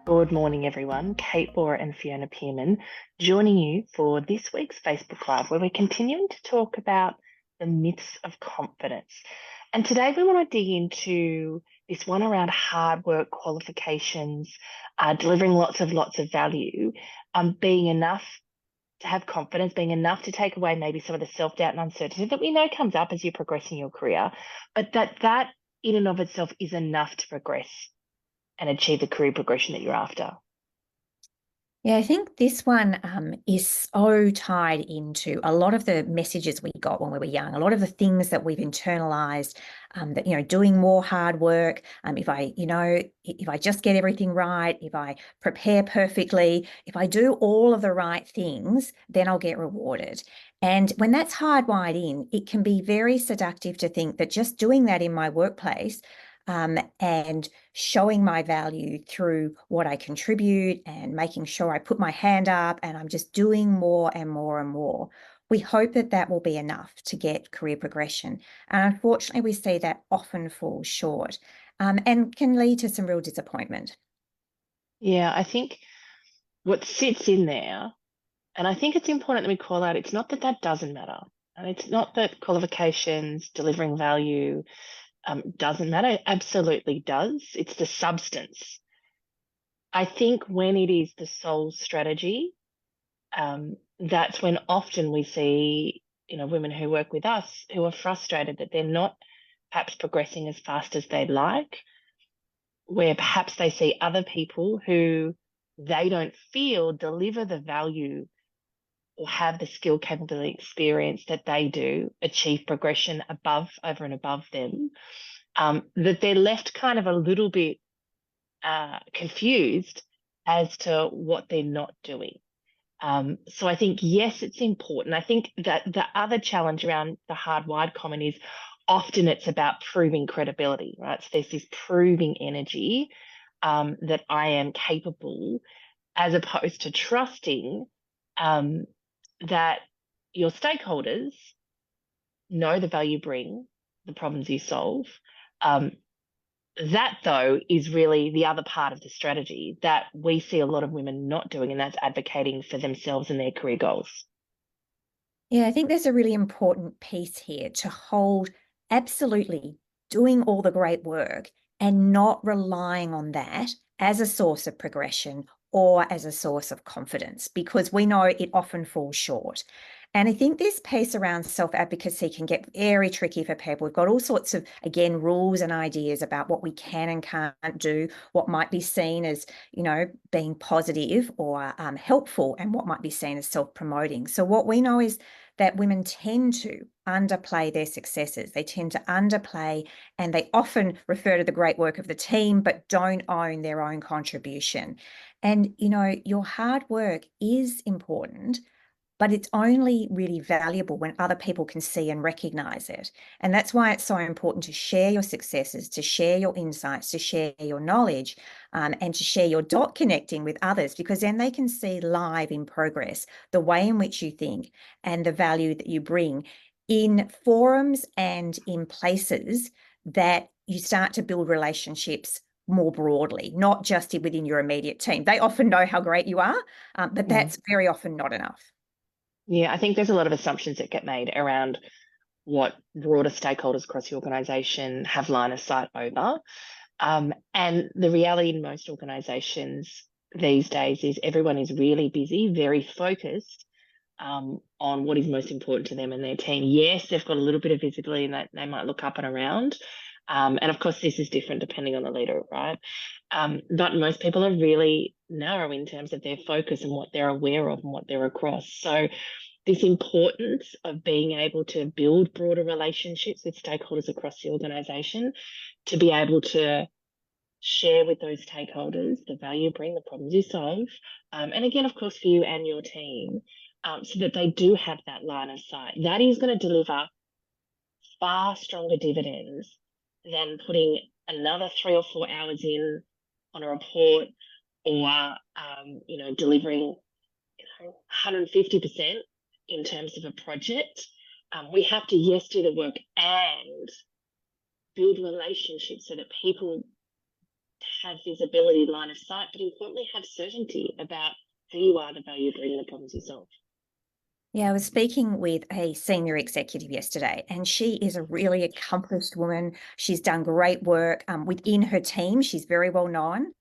Good morning, everyone. Kate Bora and Fiona Pearman joining you for this week's Facebook Live, where we're continuing to talk about the myths of confidence. And today we want to dig into this one around hard work, qualifications, delivering lots of value, being enough to have confidence, being enough to take away maybe some of the self-doubt and uncertainty that we know comes up as you progress in your career, but that in and of itself is enough to progress and achieve the career progression that you're after. Yeah, I think this one is so tied into a lot of the messages we got when we were young, a lot of the things that we've internalized, that, doing more hard work. If I just get everything right, if I prepare perfectly, if I do all of the right things, then I'll get rewarded. And when that's hardwired in, it can be very seductive to think that just doing that in my workplace and showing my value through what I contribute and making sure I put my hand up and I'm just doing more and more and more. We hope that that will be enough to get career progression. And unfortunately, we see that often fall short and can lead to some real disappointment. Yeah, I think what sits in there, and I think it's important that we call out, it's not that that doesn't matter. And it's not that qualifications, delivering value, doesn't matter. It absolutely does. It's the substance. I think when it is the sole strategy, that's when often we see, women who work with us who are frustrated that they're not perhaps progressing as fast as they'd like, where perhaps they see other people who they don't feel deliver the value or have the skill, capability, experience that they do, achieve progression above, over and above them, that they're left kind of a little bit confused as to what they're not doing. So I think, yes, it's important. I think that the other challenge around the hardwired comment is often it's about proving credibility, right? So there's this proving energy that I am capable, as opposed to trusting um, that your stakeholders know the value you bring, the problems you solve. Um, that, though, is really the other part of the strategy that we see a lot of women not doing, and that's advocating for themselves and their career goals. Yeah, I think there's a really important piece here to hold absolutely doing all the great work and not relying on that as a source of progression or as a source of confidence, because we know it often falls short. And I think this piece around self-advocacy can get very tricky for people. We've got all sorts of, again, rules and ideas about what we can and can't do, what might be seen as, being positive or helpful, and what might be seen as self-promoting. So what we know is that women tend to underplay their successes. They tend to underplay, and they often refer to the great work of the team, but don't own their own contribution. And, your hard work is important, but it's only really valuable when other people can see and recognize it. And that's why it's so important to share your successes, to share your insights, to share your knowledge, and to share your dot connecting with others, because then they can see live in progress the way in which you think and the value that you bring in forums and in places that you start to build relationships more broadly, not just within your immediate team. They often know how great you are, but Mm. that's very often not enough. Yeah, I think there's a lot of assumptions that get made around what broader stakeholders across the organisation have line of sight over. And the reality in most organisations these days is everyone is really busy, very focused on what is most important to them and their team. Yes, they've got a little bit of visibility and that they might look up and around. And of course, this is different depending on the leader, right? But most people are really narrow in terms of their focus and what they're aware of and what they're across. So this importance of being able to build broader relationships with stakeholders across the organisation, to be able to share with those stakeholders the value you bring, the problems you solve, and again, of course, for you and your team, so that they do have that line of sight. That is going to deliver far stronger dividends than putting another 3 or 4 hours in on a report or, delivering 150% in terms of a project. We have to, yes, do the work and build relationships so that people have visibility, line of sight, but importantly, have certainty about who you are, the value you bring, and the problems you solve. Yeah, I was speaking with a senior executive yesterday, and she is a really accomplished woman. She's done great work within her team. She's very well known.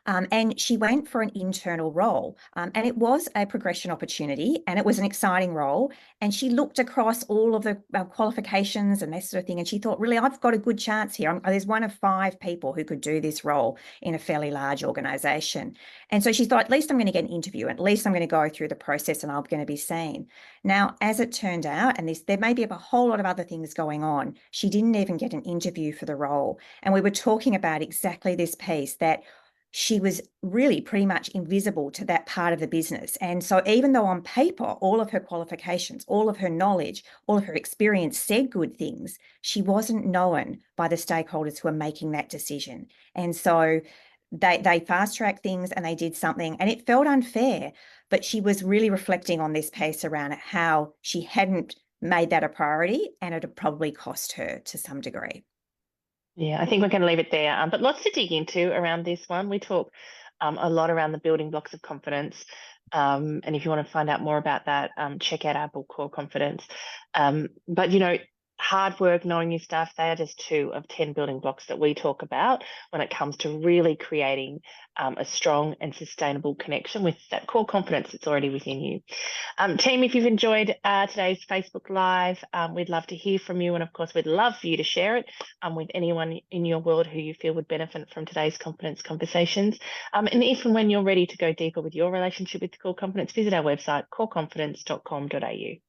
And she went for an internal role, and it was a progression opportunity, and it was an exciting role. And she looked across all of the qualifications and that sort of thing, and she thought, really, I've got a good chance here. There's one of 5 people who could do this role in a fairly large organisation. And so she thought, at least I'm going to get an interview, at least I'm going to go through the process, and I'm going to be seen. Now, as it turned out, and there may be a whole lot of other things going on, she didn't even get an interview for the role. And we were talking about exactly this piece, that she was really pretty much invisible to that part of the business. And so even though on paper, all of her qualifications, all of her knowledge, all of her experience said good things, she wasn't known by the stakeholders who were making that decision. And so they fast-tracked things and they did something, and it felt unfair. But she was really reflecting on this piece around how she hadn't made that a priority, and it had probably cost her to some degree. Yeah, I think we're going to leave it there. But lots to dig into around this one. We talk a lot around the building blocks of confidence. And if you want to find out more about that, check out our book, Core Confidence. But, hard work, knowing your stuff, they are just 2 of 10 building blocks that we talk about when it comes to really creating a strong and sustainable connection with that core confidence that's already within you. Team, if you've enjoyed today's Facebook Live, we'd love to hear from you. And of course, we'd love for you to share it with anyone in your world who you feel would benefit from today's confidence conversations. And if and when you're ready to go deeper with your relationship with core confidence, visit our website, coreconfidence.com.au.